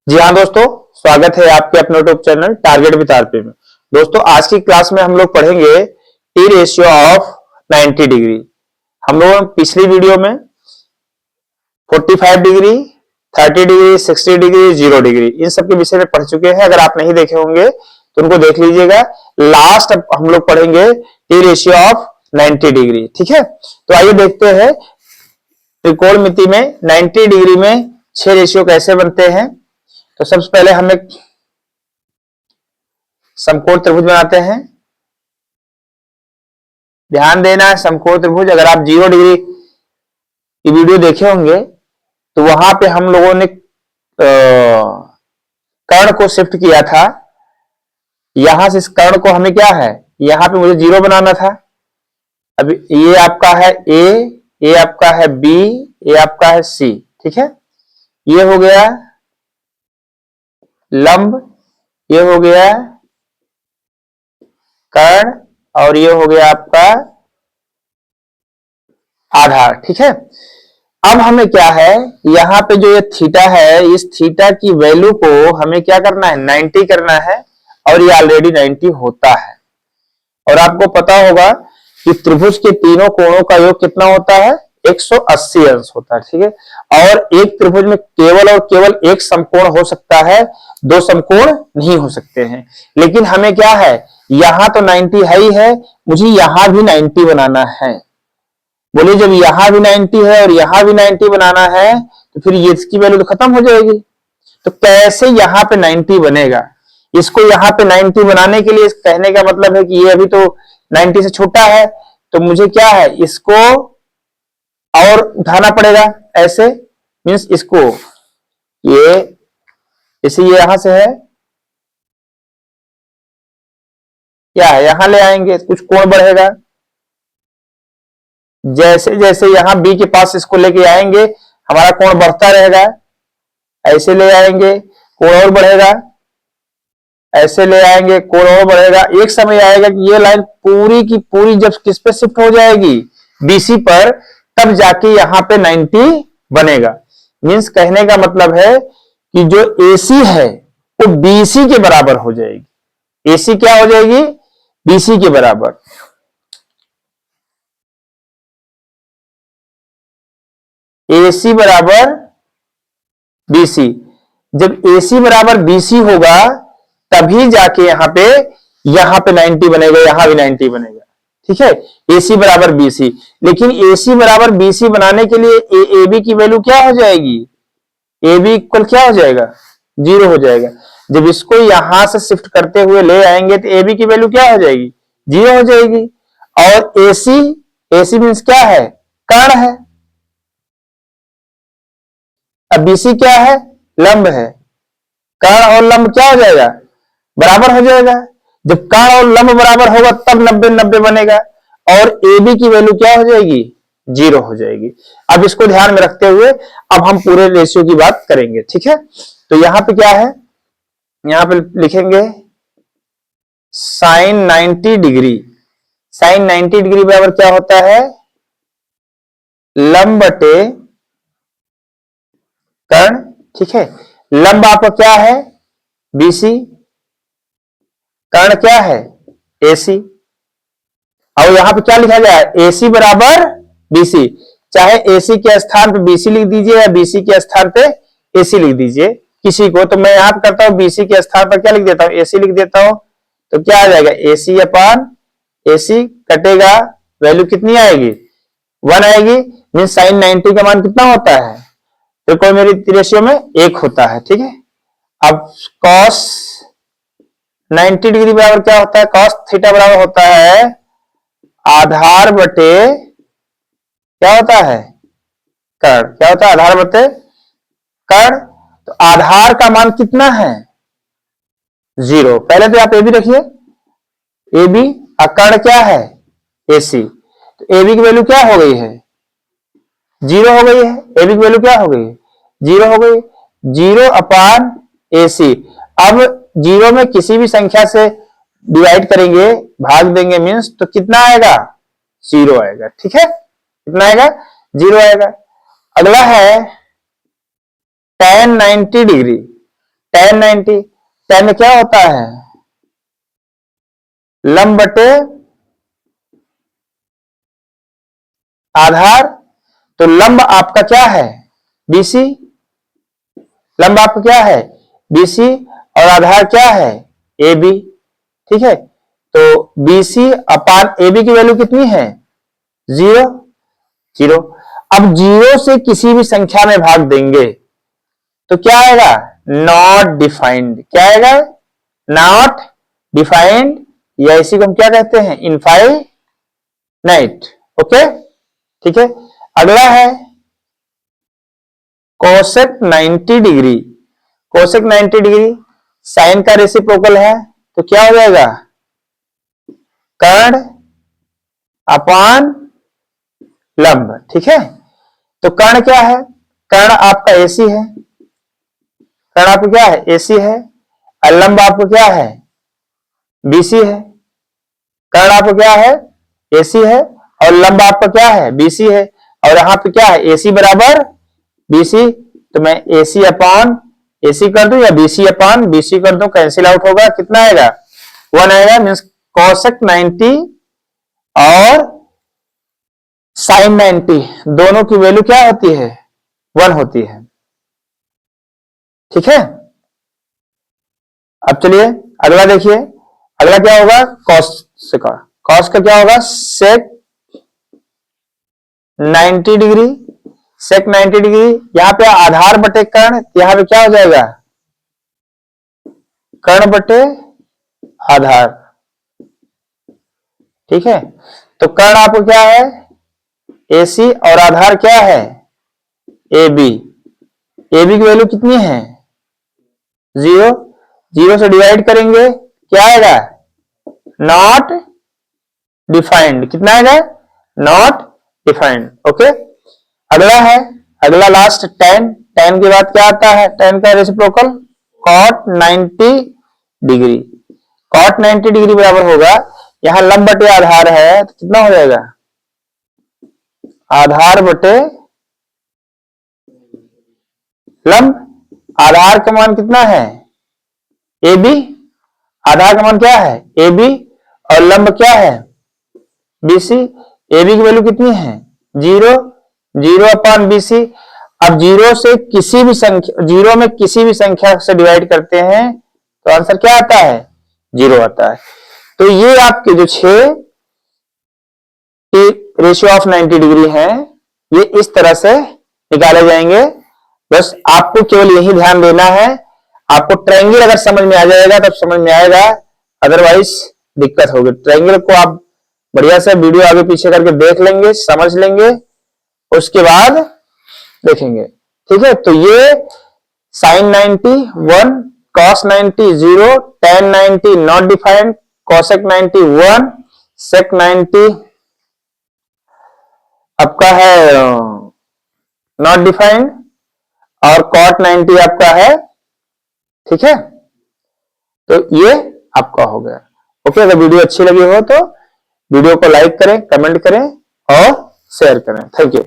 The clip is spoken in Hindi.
जी हाँ दोस्तों, स्वागत है आपके अपने YouTube channel target with RP में। दोस्तों आज की क्लास में हम लोग पढ़ेंगे टी रेशियो ऑफ 90 डिग्री। हम लोगों ने पिछली वीडियो में 45 degree, 30 degree, 60 degree, 0 degree in सब के विषय में पढ़ चुके हैं। अगर आप नहीं देखे होंगे तो उनको देख लीजिएगा। लास्ट हम लोग पढ़ेंगे टी रेशियो ऑफ 90 डिग्री। ठीक है, तो आइए देखते हैं त्रिकोणमिति में 90 डिग्री में 6 रेशियो कैसे बनते हैं। तो सबसे पहले हम एक समकोण त्रिभुज बनाते हैं। ध्यान देना है, समकोण त्रिभुज अगर आप 0 डिग्री की वीडियो देखे होंगे तो वहां पे हम लोगों ने कर्ण को शिफ्ट किया था। यहां से इस कर्ण को हमें क्या है, यहां पे मुझे 0 बनाना था। अब ये आपका है ए, ये आपका है बी, ये आपका है सी। ठीक है, ये हो गया लंब, ये हो गया कर्ण और ये हो गया आपका आधार। ठीक है, अब हमें क्या है, यहां पे जो ये थीटा है, इस थीटा की वैल्यू को हमें क्या करना है, 90 करना है और ये ऑलरेडी 90 होता है। और आपको पता होगा कि त्रिभुज के तीनों कोणों का योग कितना होता है, 180 अंश होता है। ठीक है, और एक त्रिभुज में केवल और केवल एक समकोण हो सकता है, दो समकोण नहीं हो सकते हैं। लेकिन हमें क्या है, यहां तो 90 है ही है, मुझे यहां भी 90 बनाना है। बोलिए, जब यहां भी 90 है और यहां भी 90 बनाना है तो फिर ये इसकी वैल्यू तो खत्म हो जाएगी। तो कैसे यहां पे 90 बनेगा, इसको यहां पे 90 बनाने के लिए कहने का मतलब है कि ये अभी तो 90 से छोटा है, तो मुझे क्या है, इसको और उठाना पड़ेगा। ऐसे मीन्स इसको ये जैसे ये यहां से है, क्या है, यहां ले आएंगे, कुछ कोण बढ़ेगा। जैसे जैसे यहां बी के पास इसको लेके आएंगे हमारा कोण बढ़ता रहेगा। ऐसे ले आएंगे कोण और बढ़ेगा, ऐसे ले आएंगे कोण और बढ़ेगा। एक समय आएगा कि ये लाइन पूरी की पूरी जब किस पे शिफ्ट हो जाएगी, बीसी पर, तब जाके यहां पे 90 बनेगा। मीन्स कहने का मतलब है कि जो एसी है वो बीसी के बराबर हो जाएगी। एसी क्या हो जाएगी, बीसी के बराबर। एसी बराबर बीसी, जब एसी बराबर बीसी होगा तभी जाके यहां पे 90 बनेगा, यहां भी 90 बनेगा। ठीक है, एसी बराबर बीसी। लेकिन एसी बराबर बीसी बनाने के लिए ए बी की वैल्यू क्या हो जाएगी, ए बी इक्वल क्या हो जाएगा, 0 हो जाएगा। जब इसको यहां से शिफ्ट करते हुए ले आएंगे तो ए बी की वैल्यू क्या हो जाएगी, 0 हो जाएगी। और एसी, एसी मीन्स क्या है, कर्ण है। अब बीसी क्या है, लंब है। कर्ण और लंब क्या हो जाएगा, बराबर हो जाएगा। जब कर्ण और लंब बराबर होगा तब 90-90 बनेगा और ए बी की वैल्यू क्या हो जाएगी, 0 हो जाएगी। अब इसको ध्यान में रखते हुए अब हम पूरे रेशियो की बात करेंगे। ठीक है, तो यहां पे क्या है, यहां पे लिखेंगे साइन 90 डिग्री। साइन 90 डिग्री बराबर क्या होता है, लंब बटे कर्ण। ठीक है, लंब आपका क्या है, बीसी, कर्ण क्या है, एसी। और यहां पे क्या लिखा गया है, एसी बराबर बीसी। चाहे एसी के स्थान पे बीसी लिख दीजिए या बीसी के स्थान पे एसी लिख दीजिए किसी को। तो मैं यहां पे करता हूं बीसी के स्थान पर क्या लिख देता हूं, एसी लिख देता हूं। तो क्या आ जाएगा, एसी अपान एसी कटेगा, वैल्यू कितनी आएगी, 1 आएगी। मीन साइन 90 का मान कितना होता है, तो कोई मेरी रेशियो में 1 होता है। ठीक है, अब कॉस 90 डिग्री बराबर क्या होता है, कॉस थीटा बराबर होता है आधार बटे क्या होता है, कर्ण। क्या होता है, आधार बटे कर्ण। तो आधार का मान कितना है, 0। पहले तो आप ए बी रखिए, ए बी, और कर्ण क्या है, एसी। तो ए बी की वैल्यू क्या हो गई है, 0 हो गई है। ए बी की वैल्यू क्या हो गई, 0 हो गई। 0 अपान एसी। अब 0 में किसी भी संख्या से डिवाइड करेंगे, भाग देंगे मीन्स, तो कितना आएगा, 0 आएगा। ठीक है, कितना आएगा, 0 आएगा। अगला है tan 90 डिग्री। tan 90, tan में क्या होता है, लंब बटे आधार। तो लंब आपका क्या है, BC, लंब आपका क्या है BC, और आधार क्या है AB। ठीक है, तो BC अपान AB की वैल्यू कितनी है, 0, 0। अब 0 से किसी भी संख्या में भाग देंगे तो क्या आएगा, नॉट डिफाइंड। क्या आएगा, नॉट डिफाइंड, या इसी को हम क्या कहते हैं, इनफाइनाइट। ओके, ठीक है। अगला है cosec 90 degree. Cosec 90 degree sine का रेसिप्रोकल है, तो क्या हो जाएगा, कर्ण अपान लंब। ठीक है, तो कर्ण क्या है, कर्ण आपका AC है, कर्ण आपको क्या है AC है, और लंब आपको क्या है BC है। कर्ण आपको क्या है AC है, और लंब आपका क्या है BC है, और यहां पे क्या है AC बराबर BC। तो मैं AC अपान AC कर दूं या BC अपान BC कर दूं, कैंसिल आउट होगा, कितना आएगा 1 आएगा। मीन्स कोसेक 90 और साइन 90 दोनों की वैल्यू क्या होती है, 1 होती है। ठीक है, अब चलिए अगला देखिए, अगला क्या होगा, कॉस का। कॉस का क्या होगा, सेक 90 डिग्री। सेक 90 डिग्री, यहां पे आधार बटे कर्ण, यहां पे क्या हो जाएगा, कर्ण बटे आधार। ठीक है, तो कर्ण आपको क्या है AC, और आधार क्या है AB। AB की वैल्यू कितनी है 0, 0 से डिवाइड करेंगे क्या आएगा, नॉट डिफाइंड। कितना आएगा, नॉट डिफाइंड। ओके, अगला है, अगला लास्ट tan। tan के बाद क्या आता है, tan का reciprocal cot 90 degree. cot 90 degree बराबर होगा, यहां लंब बटे आधार है, तो कितना हो जाएगा, आधार बटे लंब। आधार का मान कितना है AB, आधार का मान क्या है AB, और लंब क्या है BC। AB की वैल्यू कितनी है 0, 0 अपान BC। अब 0 से किसी भी संख्या, 0 में किसी भी संख्या से डिवाइड करते हैं तो आंसर क्या आता है 0 आता है। तो ये आपके जो 6 रेशियो ऑफ 90 डिग्री है, ये इस तरह से निकाले जाएंगे। बस आपको केवल यही ध्यान देना है, आपको ट्रायंगल अगर समझ में आ जाएगा तब समझ में आएगा, अदरवाइज दिक्कत होगी। ट्रायंगल को आप बढ़िया से वीडियो आगे पीछे करके देख लेंगे, समझ लेंगे, उसके बाद देखेंगे। ठीक है, तो ये sine 90 1, cos 90 0, tan 90 not defined, cosec 90 1, sec 90 आपका है नॉट डिफाइंड, और कॉट 90 आपका है। ठीक है, तो ये आपका हो गया। ओके, अगर वीडियो अच्छी लगी हो तो वीडियो को लाइक करें, कमेंट करें और शेयर करें। Thank you.